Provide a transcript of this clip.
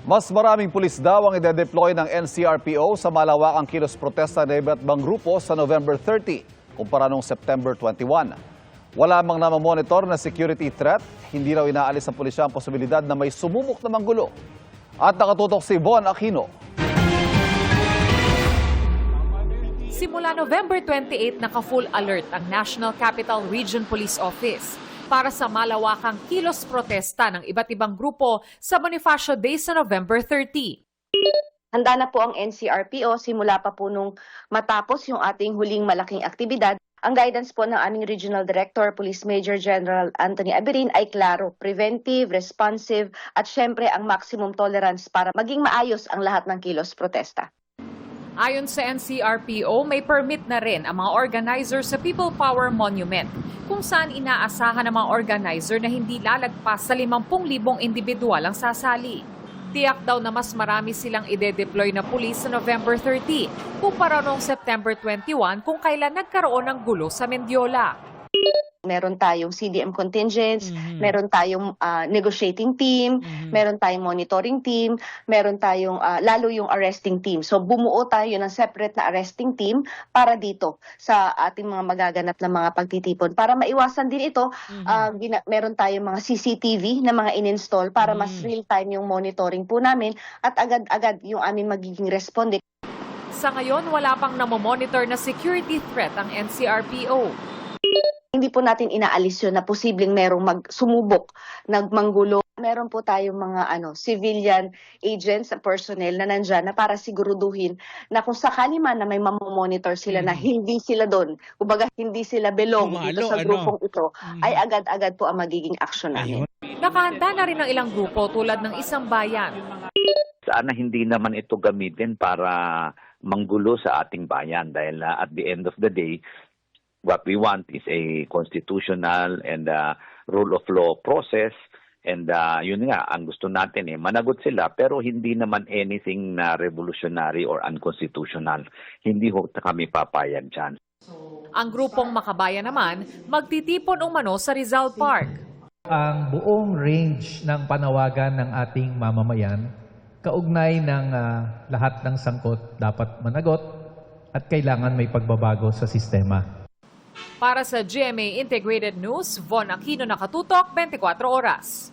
Mas maraming pulis daw ang ide-deploy ng NCRPO sa malawakang kilos protesta ng iba't ibang grupo sa November 30 kumpara noong September 21. Wala mang namamonitor na security threat, hindi raw inaalis sa pulisya ang posibilidad na may sumubok na manggulo. At nakatutok si Von Aquino. Simula November 28, naka-full alert ang National Capital Region Police Office para sa malawakang kilos protesta ng iba't ibang grupo sa Bonifacio Day sa November 30. Handa na po ang NCRPO simula pa po nung matapos yung ating huling malaking aktibidad. Ang guidance po ng aming Regional Director, Police Major General Anthony Abirin ay klaro, preventive, responsive at syempre ang maximum tolerance para maging maayos ang lahat ng kilos protesta. Ayon sa NCRPO, may permit na rin ang mga organizer sa People Power Monument kung saan inaasahan ng mga organizer na hindi lalagpas sa 50,000 individual ang sasali. Tiyak daw na mas marami silang ide-deploy na pulis sa November 30 kumpara noong September 21 kung kailan nagkaroon ng gulo sa Mendiola. Meron tayong CDM contingents, meron tayong negotiating team, meron tayong monitoring team, meron tayong lalo yung arresting team. So bumuo tayo ng separate na arresting team para dito sa ating mga magaganap na mga pagtitipon. Para maiwasan din ito, meron tayong mga CCTV na mga in-install para mas real-time yung monitoring po namin at agad-agad yung aming magiging responde. Sa ngayon, wala pang namomonitor na security threat ang NCRPO. Hindi po natin inaalis yun na posibleng merong sumubok, nagmanggulo. Meron po tayong mga civilian agents, personnel na nandyan na para siguruduhin na kung sakali man na may mamomonitor sila na hindi sila doon, kumbaga hindi sila belong dito sa grupong ito, ay agad-agad po ang magiging action namin. Nakahanda na rin ang ilang grupo tulad ng Isang Bayan. Sana hindi naman ito gamitin para manggulo sa ating bayan dahil at the end of the day, what we want is a constitutional and rule of law process. And yun nga, ang gusto natin managot sila pero hindi naman anything na revolutionary or unconstitutional. Hindi kami papayag dyan. Ang grupong Makabayan naman, magtitipon umano sa Rizal Park. Ang buong range ng panawagan ng ating mamamayan, kaugnay ng lahat ng sangkot dapat managot at kailangan may pagbabago sa sistema. Para sa GMA Integrated News, Von Aquino, nakatutok, 24 oras.